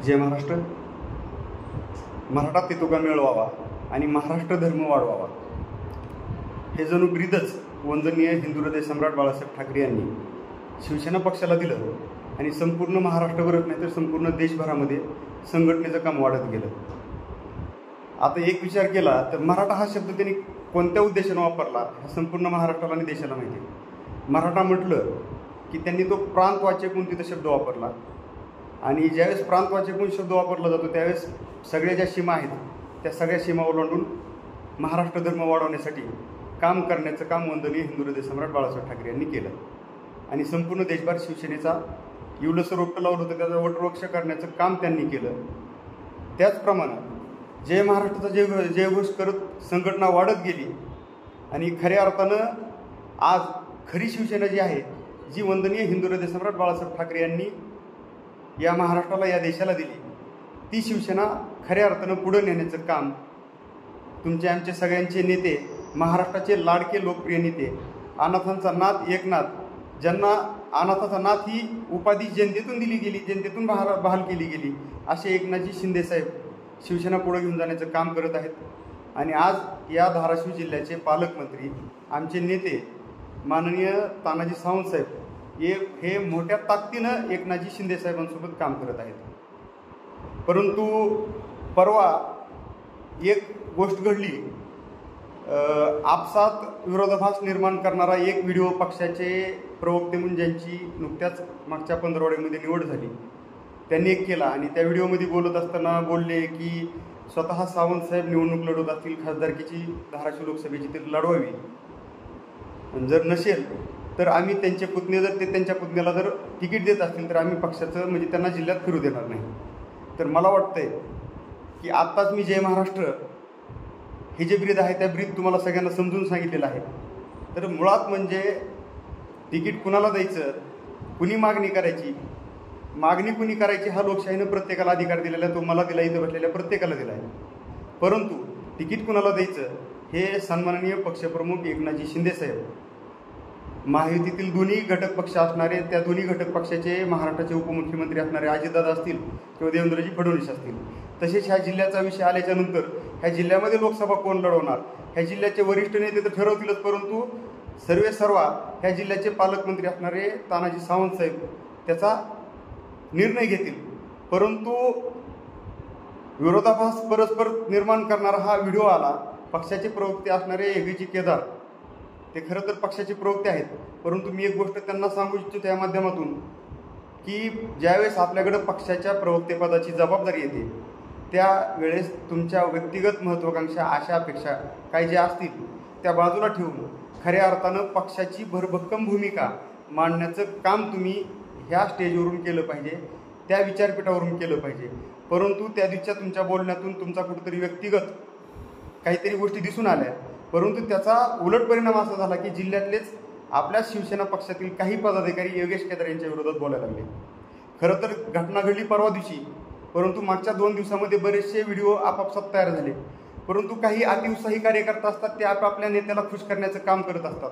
जय महाराष्ट्र. मराठा पितुका मिळवावा आणि महाराष्ट्र धर्म वाढवावा हे जणू ब्रीदच वंदनीय हिंदू हृदय सम्राट बाळासाहेब ठाकरे यांनी शिवसेना पक्षाला दिलं आणि संपूर्ण महाराष्ट्रभरच नाही तर संपूर्ण देशभरामध्ये संघटनेचं काम वाढत गेलं. आता एक विचार केला तर मराठा हा शब्द त्यांनी कोणत्या उद्देशानं वापरला हा संपूर्ण महाराष्ट्राला आणि देशाला माहिती आहे. मराठा म्हटलं की त्यांनी तो प्रांतवाचकून तिथं शब्द वापरला आणि ज्यावेळेस प्रांतवाचकून शब्द वापरला जातो त्यावेळेस सगळ्या ज्या सीमा आहेत त्या सगळ्या सीमा ओलांडून महाराष्ट्र धर्म वाढवण्यासाठी काम करण्याचं काम वंदनीय हिंदू हृदय सम्राट बाळासाहेब ठाकरे यांनी केलं आणि संपूर्ण देशभर शिवसेनेचा इवलसं रोपटं लावलं होतं त्याचं वटवृक्ष करण्याचं काम त्यांनी केलं. त्याचप्रमाणे जय महाराष्ट्राचा जयघोष करत संघटना वाढत गेली आणि खऱ्या अर्थानं आज खरी शिवसेना जी आहे जी वंदनीय हिंदू हृदय सम्राट बाळासाहेब ठाकरे यांनी या महाराष्ट्राला या देशाला दिली ती शिवसेना खऱ्या अर्थानं पुढे नेण्याचं काम तुमचे आमचे सगळ्यांचे नेते महाराष्ट्राचे लाडके लोकप्रिय नेते अनाथांचा नाथ एकनाथ ज्यांना अनाथाचा नाथ ही उपाधी जनतेतून दिली गेली जनतेतून बहाल केली गेली असे एकनाथजी शिंदेसाहेब शिवसेना पुढे घेऊन जाण्याचं काम करत आहेत. आणि आज या धाराशिव जिल्ह्याचे पालकमंत्री आमचे नेते माननीय तानाजी सावंतसाहेब हे मोठ्या ताकदीनं एकनाथजी शिंदेसाहेबांसोबत काम करत आहेत. परंतु परवा एक गोष्ट घडली. आपसात विरोधाभास निर्माण करणारा एक व्हिडिओ पक्षाचे प्रवक्ते म्हणून ज्यांची नुकत्याच मागच्या पंधरवड्यामध्ये निवड झाली त्यांनी एक केला आणि त्या व्हिडिओमध्ये बोलत असताना बोलले की स्वतः सावंतसाहेब निवडणूक लढवत असतील खासदारकीची धाराशिव लोकसभेची तर लढवावी जर नसेल तर आम्ही त्यांचे पुतणे जर ते त्यांच्या पुतण्याला जर तिकीट देत असतील तर आम्ही पक्षाचं म्हणजे त्यांना जिल्ह्यात फिरू देणार नाही. तर मला वाटतंय की आत्ताच मी जय महाराष्ट्र हे जे ब्रीद आहे त्या ब्रीद तुम्हाला सगळ्यांना समजून सांगितलेलं आहे. तर मुळात म्हणजे तिकीट कुणाला द्यायचं कुणी मागणी करायची मागणी कुणी करायची हा लोकशाहीनं प्रत्येकाला अधिकार दिलेला आहे. तो मला दिला इथं बसलेल्या प्रत्येकाला दिला आहे. परंतु तिकीट कुणाला द्यायचं हे सन्माननीय पक्षप्रमुख एकनाथजी शिंदेसाहेब महायुतीतील दोन्ही घटक पक्ष असणारे त्या दोन्ही घटक पक्षाचे महाराष्ट्राचे उपमुख्यमंत्री असणारे अजितदादा असतील किंवा देवेंद्रजी फडणवीस असतील तसेच ह्या जिल्ह्याचा विषय आल्याच्यानंतर ह्या जिल्ह्यामध्ये लोकसभा कोण लढवणार ह्या जिल्ह्याचे वरिष्ठ नेते तर ठरवतीलच परंतु सर्वेसर्वा ह्या जिल्ह्याचे पालकमंत्री असणारे तानाजी सावंतसाहेब त्याचा निर्णय घेतील. परंतु विरोधाभास परस्पर निर्माण करणारा हा व्हिडिओ आला. पक्षाचे प्रवक्ते असणारे एगेजी केदार ते खरं तर पक्षाचे प्रवक्ते आहेत परंतु मी एक गोष्ट त्यांना सांगू इच्छितो या माध्यमातून की ज्यावेळेस आपल्याकडं पक्षाच्या प्रवक्तेपदाची जबाबदारी येते त्यावेळेस तुमच्या व्यक्तिगत महत्त्वाकांक्षा आशा अपेक्षा काही ज्या असतील त्या बाजूला ठेवून खऱ्या अर्थानं पक्षाची भरभक्कम भूमिका मांडण्याचं काम तुम्ही ह्या स्टेजवरून केलं पाहिजे त्या विचारपीठावरून केलं पाहिजे. परंतु त्या दिवशीच्या तुमच्या बोलण्यातून तुमचा कुठेतरी व्यक्तिगत काहीतरी गोष्टी दिसून आल्या परंतु त्याचा उलट परिणाम असा झाला की जिल्ह्यातलेच आपल्या शिवसेना पक्षातील काही पदाधिकारी योगेश केदार यांच्या विरोधात बोलायला लागले. खरं तर घटना घडली परवा दिवशी परंतु मागच्या 2 दिवसामध्ये बरेचसे व्हिडिओ आपापसात तयार झाले. परंतु काही अतिउत्साही कार्यकर्ते असतात ते आपापल्या नेत्याला खुश करण्याचं काम करत असतात.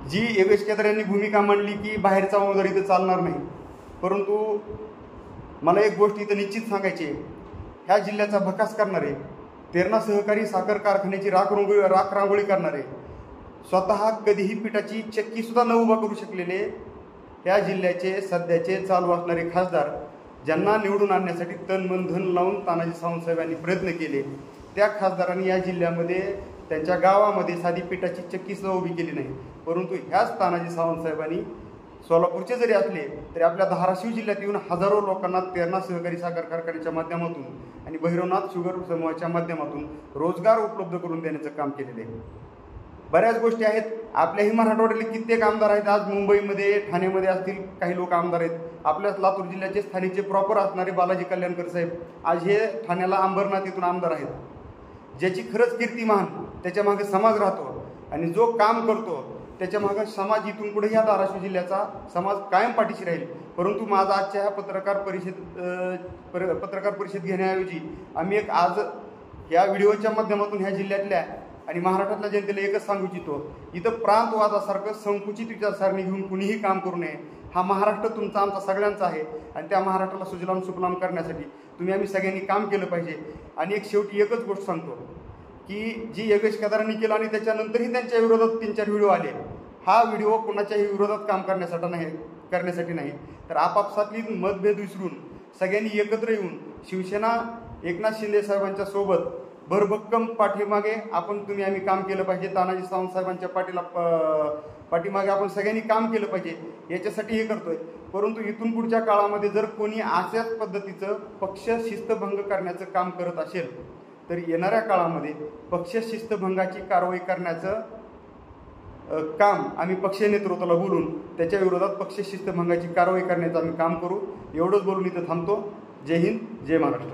जी योगेश केदार यांनी भूमिका मांडली की बाहेरचा उमेदवार इथं चालणार नाही. परंतु मला एक गोष्ट इथं निश्चित सांगायची ह्या जिल्ह्याचा भकास करणारे तेरणा सहकारी साखर कारखान्याची राख रांगोळी करणारे स्वतः कधीही पिठाची चक्कीसुद्धा न उभा करू शकलेले या जिल्ह्याचे सध्याचे चालू असणारे खासदार ज्यांना निवडून आणण्यासाठी तन मन धन लावून तानाजी सावंतसाहेब यांनी प्रयत्न केले त्या खासदारांनी या जिल्ह्यामध्ये त्यांच्या गावामध्ये साधी पिठाची चक्कीसुद्धा उभी केली नाही. परंतु ह्याच तानाजी सावंतसाहेबांनी सोलापूरचे जरी असले तरी आपल्या धाराशिव जिल्ह्यात येऊन हजारो लोकांना तेरणा सहकारी साखर कारखान्याच्या माध्यमातून आणि भैरवनाथ शुगर समूहाच्या माध्यमातून रोजगार उपलब्ध करून देण्याचं काम केलेलं आहे. बऱ्याच गोष्टी आहेत. आपल्याही मराठवाड्यातले कित्येक आमदार आहेत आज मुंबईमध्ये ठाण्यामध्ये असतील काही लोक आमदार आहेत. आपल्याच लातूर जिल्ह्याचे स्थानिकचे प्रॉपर असणारे बालाजी कल्याणकर साहेब आज हे ठाण्याला अंबरनाथ येथून आमदार आहेत. ज्याची खरंच कीर्तिमान त्याच्या मागे समाज राहतो आणि जो काम करतो त्याच्या मागे समाज इथून पुढे ह्या धाराशिव जिल्ह्याचा समाज कायम पाठीशी राहील. परंतु माझा आजच्या ह्या पत्रकार परिषद घेण्याऐवजी आम्ही एक आज या व्हिडिओच्या माध्यमातून ह्या जिल्ह्यातल्या आणि महाराष्ट्रातल्या जनतेला एकच सांगू इच्छितो इथं प्रांतवादासारखं संकुचित विचारसरणी घेऊन कुणीही काम करू नये. हा महाराष्ट्र तुमचा आमचा सगळ्यांचा आहे आणि त्या महाराष्ट्राला सुजलाम सुफलाम करण्यासाठी आम्ही सगळ्यांनी काम केलं पाहिजे. आणि शेवटी एकच गोष्ट सांगतो की जी योगेश केदारांनी केलं आणि त्याच्यानंतरही त्यांच्या विरोधात 3-4 व्हिडिओ आले, हा व्हिडिओ कोणाच्याही विरोधात काम करण्यासाठी नाही, तर आपापसातली मतभेद विसरून सगळ्यांनी एकत्र येऊन शिवसेना एकनाथ शिंदे साहेबांच्या सोबत भरभक्कम पाठीमागे आम्ही काम केलं पाहिजे. तानाजी सावंत साहेबांच्या पाठीमागे आपण सगळ्यांनी काम केलं पाहिजे, याच्यासाठी हे करतोय. परंतु इथून पुढच्या काळामध्ये जर कोणी अशाच पद्धतीचं पक्ष शिस्तभंग करण्याचं काम करत असेल तर येणाऱ्या काळामध्ये पक्ष शिस्तभंगाची कारवाई करण्याचं काम आम्ही पक्ष नेतृत्वाला बोलून त्याच्या विरोधात पक्ष शिस्तभंगाची कारवाई करण्याचं आम्ही काम करू. एवढंच बोलून इथं थांबतो. जय हिंद, जय महाराष्ट्र.